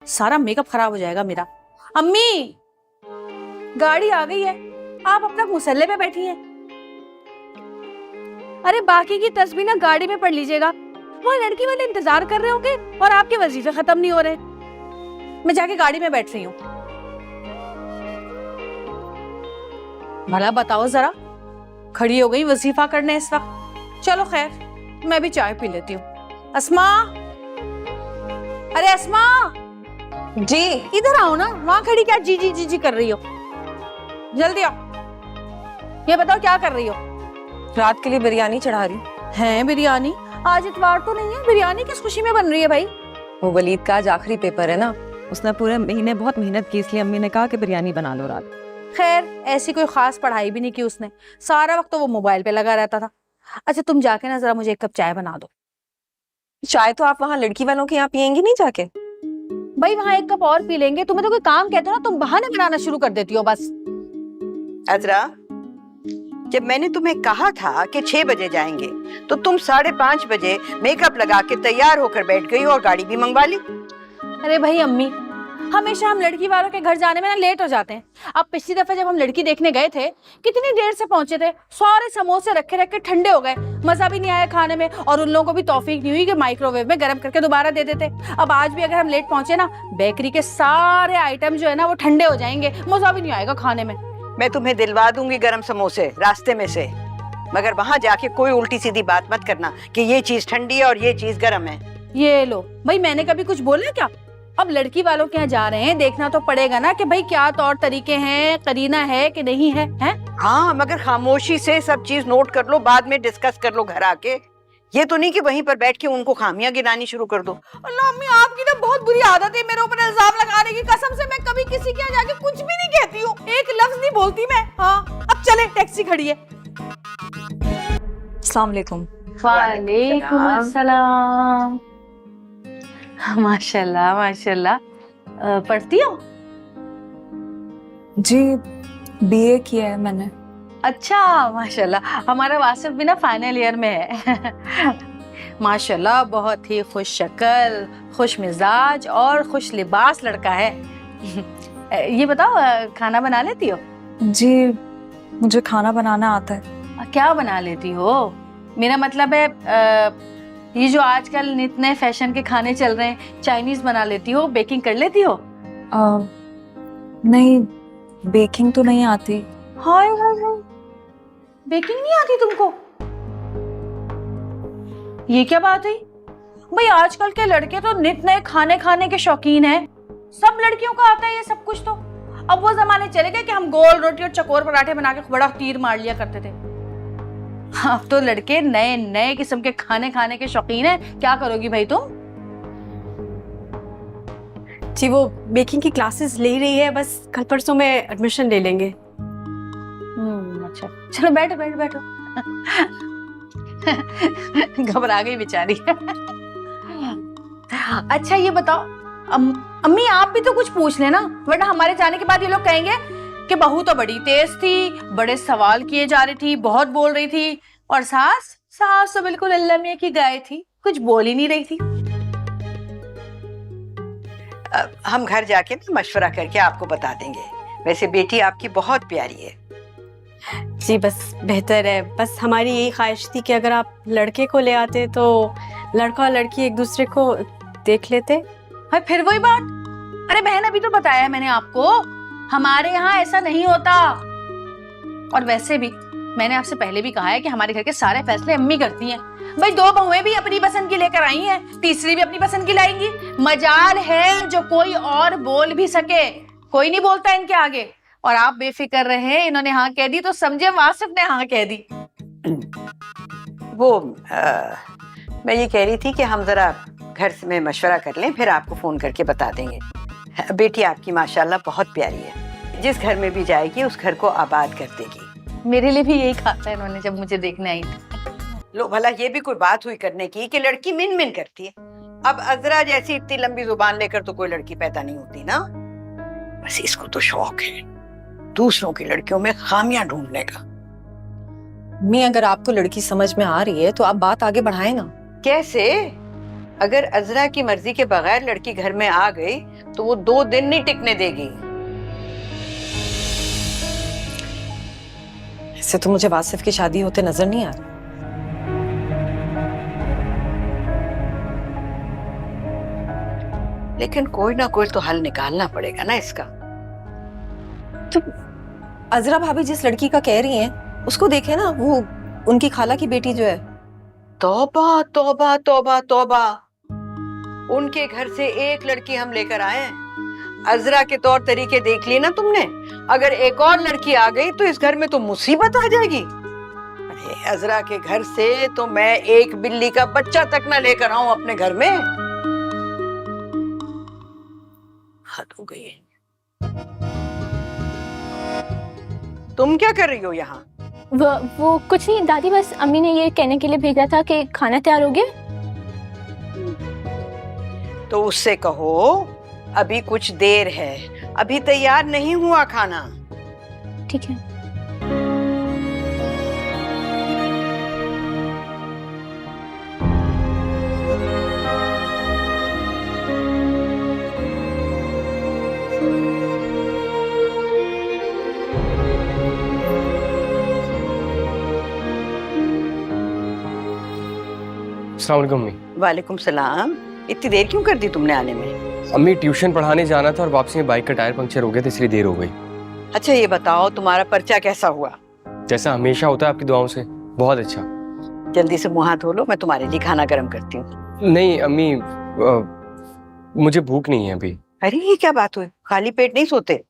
सारा मेकअप खराब हो जाएगा मेरा। अम्मी, गाड़ी आ गई है, आप अपना मुसल्ले पे बैठी हैं। अरे बाकी की तस्वीर ना गाड़ी में पढ़ लीजिएगा, वहाँ लड़की वाले इंतजार कर रहे होंगे और आपके वजीफे खत्म नहीं हो रहे। मैं जाके गाड़ी में बैठ रही हूँ। भला बताओ जरा, खड़ी हो गई वजीफा करने इस वक्त। चलो खैर, मैं भी चाय पी लेती हूँ। अस्मा, अरे अस्मा जी। इधर आओ ना, वहां खड़ी क्या जी जी जी जी कर रही हो? जल्दी आओ। ये बताओ क्या कर रही हो? रात के लिए बिरयानी चढ़ा रही। है बिरयानी? आज इतवार तो नहीं है, बिरयानी किस खुशी में बन रही है भाई? वो वलीद का आज आखिरी पेपर है ना, उसने पूरे महीने बहुत मेहनत की, इसलिए अम्मी ने कहा कि बिरयानी बना लो रात। खैर ऐसी कोई खास पढ़ाई भी नहीं की उसने, सारा वक्त तो वो मोबाइल पे लगा रहता था। अच्छा तुम जाके ना जरा मुझे एक कप चाय बना दो। चाय तो आप वहाँ लड़की वालों के यहाँ पियेंगी नहीं जाके? भाई वहाँ एक कप और पी लेंगे। तुम्हें तो कोई काम कहते हो ना, तुम बहाने बनाना शुरू कर देती हो बस। अजरा, जब मैंने तुम्हें कहा था कि 6 बजे जाएंगे तो तुम 5:30 बजे मेकअप लगा के तैयार होकर बैठ गई और गाड़ी भी मंगवा ली। अरे भाई अम्मी, हमेशा हम लड़की वालों के घर जाने में ना लेट हो जाते हैं। अब पिछली दफे जब हम लड़की देखने गए थे, कितनी देर से पहुंचे थे, सारे समोसे रखे रखे ठंडे हो गए, मजा भी नहीं आया खाने में, और उन लोगों को भी तौफीक नहीं हुई कि माइक्रोवेव में गर्म करके दोबारा दे देते। अब आज भी अगर हम लेट पहुंचे ना, बेकरी के सारे आइटम जो है ना वो ठंडे हो जाएंगे, मजा भी नहीं आएगा खाने में। मैं तुम्हें दिलवा दूंगी गरम समोसे रास्ते में से, मगर वहां जाके कोई उल्टी सीधी बात मत करना कि ये चीज ठंडी है और ये चीज गर्म है। ये लो भाई, मैंने कभी कुछ बोला क्या? अब लड़की वालों के यहाँ जा रहे हैं, देखना तो पड़ेगा ना कि भाई क्या तौर तरीके हैं, करीना है कि नहीं है, हैं? हाँ, मगर खामोशी से सब चीज नोट कर लो, बाद में डिस्कस कर लो घर आके। ये तो नहीं कि वहीं पर बैठ के उनको खामियां गिनानी शुरू कर दो। अल्लाह अम्मी, आपकी ना बहुत बुरी आदत है मेरे ऊपर इल्जाम लगाने की। कसम से मैं कभी किसी के यहाँ जाके कुछ भी नहीं कहती हूँ, एक लफ्ज नहीं बोलती मैं। हाँ अब चले, टैक्सी खड़ी है। अस्सलाम वालेकुम। वालेकुम अस्सलाम। माशाल्लाह माशाल्लाह। पढ़ती हो? जी, बीए किया है मैंने। अच्छा माशाल्लाह, हमारा वासिफ भी ना फाइनल ईयर में है। माशाल्लाह, बहुत ही खुश शक्ल, खुश मिजाज और खुश लिबास लड़का है। ये बताओ, खाना बना लेती हो? जी, मुझे खाना बनाना आता है। क्या बना लेती हो? मेरा मतलब है ये जो आजकल नित नए फैशन के खाने चल रहे हैं, चाइनीज बना लेती हो, बेकिंग कर लेती हो? नहीं, बेकिंग तो नहीं आती। हाय हाय हाय, बेकिंग नहीं आती तुमको? ये क्या बात है भाई? आजकल के लड़के तो नित नए खाने खाने के शौकीन हैं। सब लड़कियों को आता है ये सब कुछ। तो अब वो जमाने चले गए कि हम गोल रोटी और चकोर पराठे बना के बड़ा तीर मार लिया करते थे। अब तो लड़के नए नए किस्म के खाने खाने के शौकीन हैं। क्या करोगी भाई तुम? जी, वो बेकिंग की क्लासेस ले रही है, बस कल परसों में एडमिशन ले लेंगे। अच्छा चलो बैठो बैठो बैठो। घबरा गई बेचारी। अच्छा ये बताओ, अम्मी आप भी तो कुछ पूछ लेना, वरना हमारे जाने के बाद ये लोग कहेंगे कि बहू तो बड़ी तेज थी, बड़े सवाल किए जा रही थी, बहुत बोल रही थी, और सास तो बिल्कुल अल्लाह मियां की गाय थी, कुछ बोल ही नहीं रही थी। हम घर जाके ना मशवरा करके आपको बता देंगे। वैसे बेटी आपकी बहुत प्यारी है। जी बस बेहतर है, बस हमारी यही ख्वाहिश थी कि अगर आप लड़के को ले आते तो लड़का और लड़की एक दूसरे को देख लेते। हाँ फिर वही बात। अरे बहन, अभी तो बताया मैंने आपको, हमारे यहाँ ऐसा नहीं होता। और वैसे भी मैंने आपसे पहले भी कहा है कि हमारे घर के सारे फैसले अम्मी करती हैं। भाई 2 बहुएं भी अपनी पसंद की लेकर आई हैं, तीसरी भी अपनी पसंद की लाएंगी। मजाल है जो कोई और बोल भी सके, कोई नहीं बोलता इनके आगे। और आप बेफिक्र रहे, इन्होंने हाँ कह दी तो समझे वासिफ ने हाँ कह दी। वो मैं ये कह रही थी कि हम जरा घर से में मशवरा कर लें, फिर आपको फोन करके बता देंगे। बेटी आपकी माशाल्लाह बहुत प्यारी है, जिस घर में भी जाएगी उस घर को आबाद कर देगी। मेरे लिए भी यही कहा था इन्होंने जब मुझे देखने आई थी। लो भला ये भी कोई बात हुई करने की कि लड़की मिन मिन करती है। अब अजरा जैसी इतनी लंबी जुबान लेकर तो कोई लड़की पैदा नहीं होती ना। बस इसको तो शौक है दूसरों की लड़कियों में खामियां ढूंढने का। मैं अगर आपको लड़की समझ में आ रही है तो आप बात आगे बढ़ाएं ना। कैसे? अगर अजरा की मर्जी के बगैर लड़की घर में आ गई तो वो 2 दिन नहीं टिकने देगी। ऐसे तो मुझे वासिफ की शादी होते नजर नहीं आ रहा। लेकिन कोई ना कोई तो हल निकालना पड़ेगा ना इसका। तो अजरा भाभी जिस लड़की का कह रही हैं उसको देखे ना, वो उनकी खाला की बेटी जो है। तौबा तौबा तौबा तौबा, उनके घर से एक लड़की हम लेकर आए हैं। अजरा के तौर तरीके देख लिए ना तुमने। अगर एक और लड़की आ गई तो इस घर में तो मुसीबत आ जाएगी। अरे अजरा के घर से तो मैं एक बिल्ली का बच्चा तक ना लेकर आऊं अपने घर में। हद हो गई है। तुम क्या कर रही हो यहाँ? वो कुछ नहीं दादी, बस अम्मी ने ये कहने के लिए भेजा था कि खाना तैयार हो गया। तो उससे कहो अभी कुछ देर है, अभी तैयार नहीं हुआ खाना। ठीक है। अस्सलाम वालेकुम अम्मी। वालेकुम सलाम। इतनी देर क्यों कर दी तुमने आने में? अम्मी ट्यूशन पढ़ाने जाना था और वापसी में बाइक का टायर पंक्चर हो गया था, इसलिए देर हो गई। अच्छा ये बताओ तुम्हारा पर्चा कैसा हुआ? जैसा हमेशा होता है आपकी दुआओं से, बहुत अच्छा। जल्दी से मुंह हाथ धो लो, मैं तुम्हारे लिए खाना गर्म करती हूँ। नहीं अम्मी, मुझे भूख नहीं है अभी। अरे ये क्या बात हुई, खाली पेट नहीं सोते?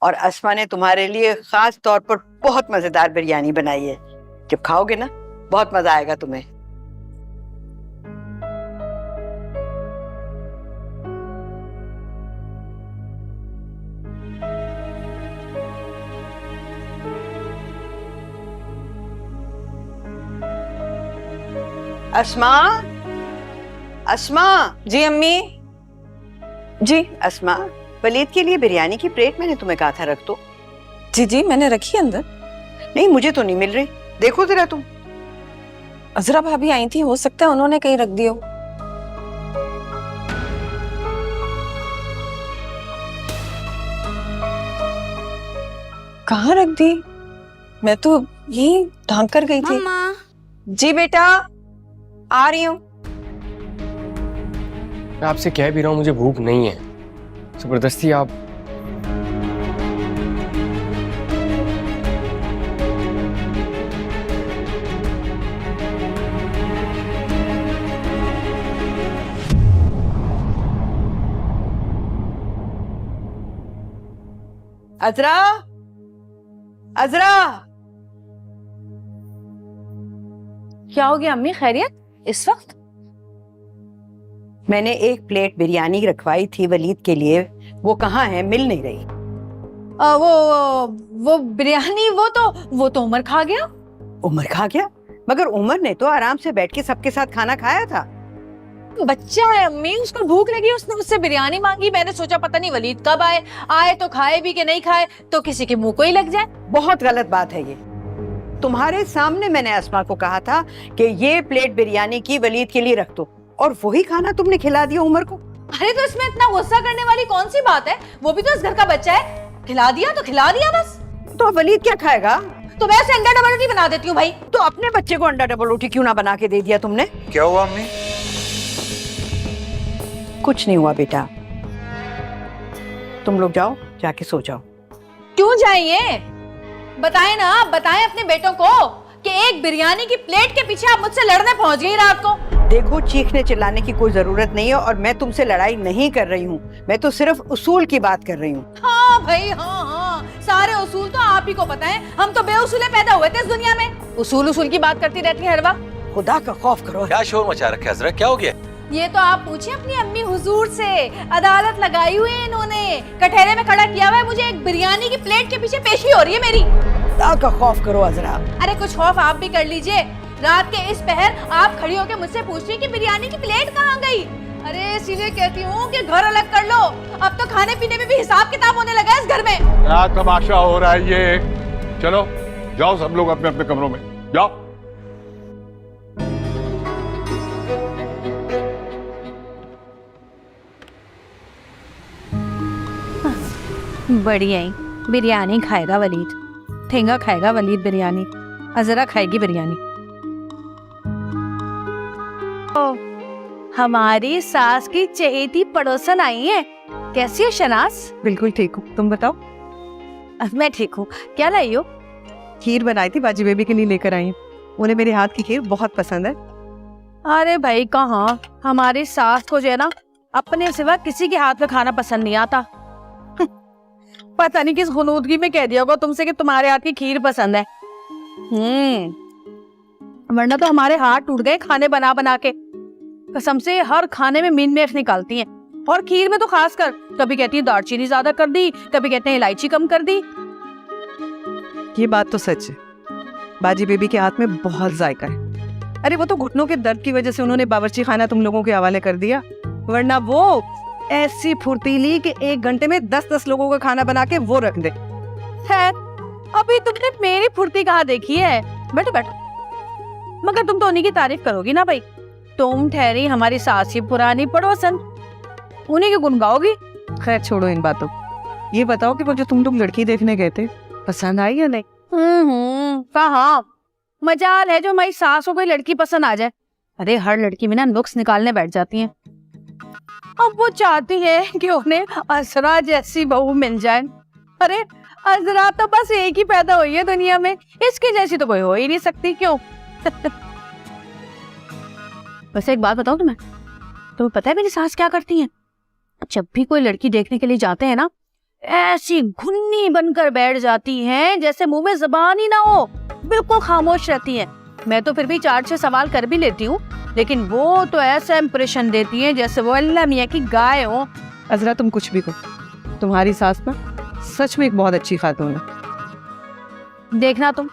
और अस्मा ने तुम्हारे लिए खास तौर पर बहुत मजेदार बिरयानी बनाई है। जब खाओगे ना बहुत मजा आएगा तुम्हें। अस्मा, अस्मा। जी अम्मी। जी अस्मा, वलीद के लिए बिरयानी की प्लेट मैंने तुम्हें कहा था रख दो। जी जी मैंने रखी अंदर। नहीं मुझे तो नहीं मिल रही, देखो जरा तुम। अजरा भाभी आई थी, हो सकता है उन्होंने कहीं रख दी हो। कहाँ रख दी? मैं तो यही ढांक कर गई थी। जी बेटा आ रही हूँ। मैं आपसे कह भी रहा हूँ मुझे भूख नहीं है, जबरदस्ती आप। अजरा, अजरा। क्या हो गया अम्मी, खैरियत इस वक्त? मैंने एक प्लेट बिरयानी रखवाई थी वलीद के लिए, वो कहाँ है? मिल नहीं रही। वो बिरयानी वो तो उमर खा गया। उमर खा गया? मगर उमर ने तो आराम से बैठ के सबके साथ खाना खाया था। बच्चा है अम्मी, उसको भूख लगी, उसने मुझसे बिरयानी मांगी। मैंने सोचा पता नहीं वलीद कब आए तो खाए भी कि नहीं खाए, तो किसी के मुंह को ही लग जाए। बहुत गलत बात है ये। तुम्हारे सामने मैंने अस्मा को कहा था कि ये प्लेट बिरयानी की वलीद के लिए रख दो, और वही खाना तुमने खिला दिया उमर को। अरे तो इसमें इतना गुस्सा करने वाली कौन सी बात है? वो भी तो इस घर का बच्चा है, खिला दिया तो खिला दिया बस। तो अब वलीद क्या खाएगा? तो मैं उसे अंडा डबल रोटी बना देती हूँ भाई। तो अपने बच्चे को अंडा डबल रोटी क्यों ना बना के दे दिया तुमने? क्या हुआ अम्मी? कुछ नहीं हुआ बेटा, तुम लोग जाओ, जाके सो जाओ। क्यों जाइए? बताएं ना, आप बताएं अपने बेटों को कि एक बिरयानी की प्लेट के पीछे आप मुझसे लड़ने पहुंच गई रात को। देखो चीखने चिल्लाने की कोई जरूरत नहीं है, और मैं तुमसे लड़ाई नहीं कर रही हूँ, मैं तो सिर्फ उसूल की बात कर रही हूँ। हाँ भाई हाँ, सारे उसूल तो आप ही को पता है। हम तो बेउसूले पैदा हुए थे इस दुनिया में, उसूल की बात करती रहती है हर वक्त। खुदा का खौफ करो। क्या शोर मचा रखा है अजरा, क्या हो गया? ये तो आप पूछिए अपनी अम्मी हुजूर से। अदालत लगाई हुई है इन्होंने, कटहरे में खड़ा किया हुआ है मुझे। एक बिरयानी की प्लेट के पीछे पेशी हो रही है मेरी। खुदा का खौफ करो अजरा। अरे कुछ खौफ आप भी कर लीजिए। रात के इस पहर आप खड़ी होकर मुझसे पूछ रही कि बिरयानी की प्लेट कहाँ गई। अरे इसीलिए कहती हूँ कि घर अलग कर लो। अब तो खाने पीने में भी हिसाब किताब होने लगा है इस घर में। क्या तमाशा हो रहा है ये? चलो जाओ सब लोग अपने अपने कमरों में जाओ। बढ़िया ही बिरयानी खाएगा वलीद, ठेंगा खाएगा वलीद बिरयानी, अजरा खाएगी बिरयानी। ओ, हमारी सास की चहेती पड़ोसन आई है। कैसी है शनाज? बिल्कुल ठीक हूँ, तुम बताओ। मैं ठीक हूँ। क्या लाई हो? खीर बनाई थी, बाजी बेबी के लिए लेकर आई हूँ। उन्हें मेरे हाथ की खीर बहुत पसंद है। अरे भाई कहाँ, हमारी सास को जो है ना अपने सिवा किसी के हाथ में खाना पसंद नहीं आता। पता नहीं किस गुनूदगी में कह दिया होगा तुमसे कि तुम्हारे हाथ की खीर पसंद है। वरना तो हमारे हाथ टूट गए खाने बना बना के। कसम से हर खाने में मीन मेख निकालती हैं, और खीर में तो खास कर। कभी कहती है दालचीनी ज्यादा कर दी, कभी कहते हैं इलायची कम कर दी। ये बात तो सच है, बाजी बेबी के हाथ में बहुत जायका है। अरे वो तो घुटनों के दर्द की वजह से उन्होंने बावर्ची खाना तुम लोगों के हवाले कर दिया, वरना वो ऐसी फुर्तीली कि 1 घंटे में 10-10 लोगों का खाना बना के वो रख दे। खैर, अभी तुमने मेरी फुर्ती कहाँ देखी है। बैठो बैठो। मगर तुम तो उन्हीं की तारीफ करोगी ना भाई। तुम ठहरी हमारी सास की पुरानी पड़ोसन, उन्हीं की गुण गाओगी। खैर छोड़ो इन बातों, ये बताओ कि वो जो तुम लोग लड़की देखने गए थे पसंद आई या नहीं? कहाँ, मजाल है जो हमारी सास को कोई लड़की पसंद आ जाए। अरे हर लड़की में ना नुक्स निकालने बैठ जाती हैं। अब वो चाहती है कि उन्हें असरा जैसी बहू मिल जाए। अरे अजरा तो बस एक ही पैदा हुई है दुनिया में, इसके जैसी तो कोई हो ही नहीं सकती। क्यों? वैसे एक बात बताऊं तुम्हें पता है मेरी सास क्या करती हैं? जब भी कोई लड़की देखने के लिए जाते हैं ना, ऐसी घुन्नी बनकर बैठ जाती हैं जैसे मुंह में जबान ही ना हो, बिल्कुल खामोश रहती हैं। मैं तो फिर भी 4-6 सवाल कर भी लेती हूँ, लेकिन वो तो ऐसा इंप्रेशन देती हैं जैसे वो अल्लाह मियाँ की गाय हो। अजरा तुम कुछ भी कहो, तुम्हारी सास ना सच में एक बहुत अच्छी खातून है। देखना तुम,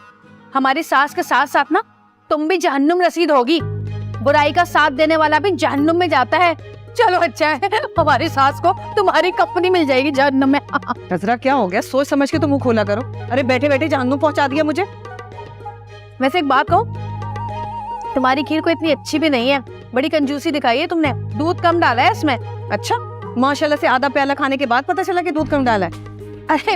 हमारी सास के साथ साथ ना तुम भी जहन्नुम रसीद होगी। बुराई का साथ देने वाला भी जहन्नुम में जाता है। चलो अच्छा है, हमारी सास को तुम्हारी कंपनी मिल जाएगी जहन्नुम में। अजरा क्या हो गया, सोच समझ के तो मुंह खोला करो। अरे बैठे बैठे जहन्नुम पहुंचा दिया मुझे। वैसे एक बात कहूँ, तुम्हारी खीर को इतनी अच्छी भी नहीं है, बड़ी कंजूसी दिखाई है तुमने। दूध कम डाला है इसमें। अच्छा, माशाल्लाह से आधा प्याला खाने के बाद पता चला कि दूध कम डाला है। अरे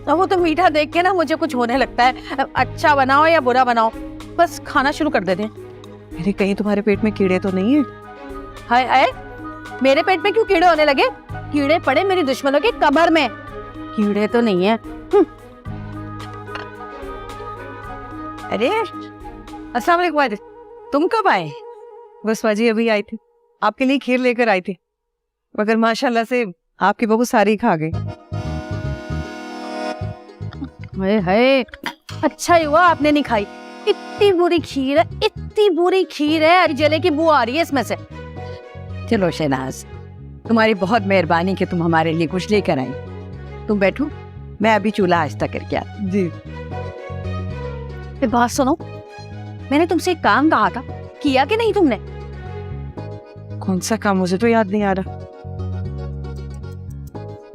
वो तो मीठा देख के ना मुझे कुछ होने लगता है। अच्छा बनाओ या बुरा बनाओ, बस खाना शुरू कर देते हैं। अरे कहीं तुम्हारे पेट में कीड़े तो नहीं है? हाय हाय, मेरे पेट में क्यों कीड़े होने लगे? कीड़े पड़े मेरी दुश्मनों के कबर में, कीड़े तो नहीं है। अरे अस्सलाम वालेकुम वाजिद, तुम कब आए? बस बाजी अभी आई थी, आपके लिए खीर लेकर आई थी, मगर माशाल्लाह से आपकी बहू सारी खा गई। हाय हाय, अच्छा ही हुआ आपने नहीं खाई। इतनी बुरी खीर है, इतनी बुरी खीर है, अरे जले की बू आ रही है इसमें से। चलो शहनाज, तुम्हारी बहुत मेहरबानी कि तुम हमारे लिए कुछ लेकर आई। तुम बैठो, मैं अभी चूल्हा आहिस्ता करके आती। जी एक बात सुनो, मैंने तुमसे एक काम कहा था, किया कि नहीं तुमने? कौन सा काम, मुझे तो याद नहीं आ रहा।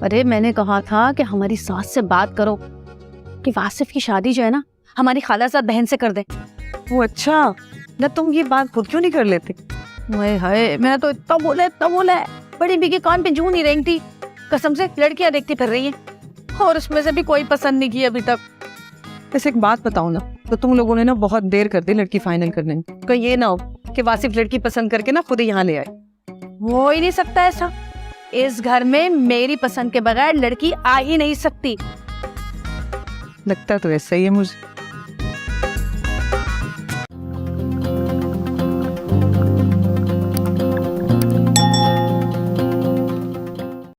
अरे मैंने कहा था कि हमारी सास से बात करो कि वासिफ की शादी जो है ना हमारी खालाजाद बहन से कर दे। वो अच्छा, ना तुम ये बात खुद क्यों नहीं कर लेते? हाय हाय, मैंने तो इतना बोला है, बड़ी बीगी कान पे जूं नहीं रही थी। कसम से लड़कियां देखती फिर रही हैं, और उसमें से भी कोई पसंद नहीं की अभी तक। वैसे एक बात बताऊं ना, तो तुम लोगों ने ना बहुत देर कर दी लड़की फाइनल करने में। कहीं ये ना हो कि वासिफ लड़की पसंद करके ना खुद ही यहाँ ले आए। हो ही नहीं सकता ऐसा। इस घर में मेरी पसंद के बगैर लड़की आ ही नहीं सकती। लगता तो ऐसा ही है मुझे।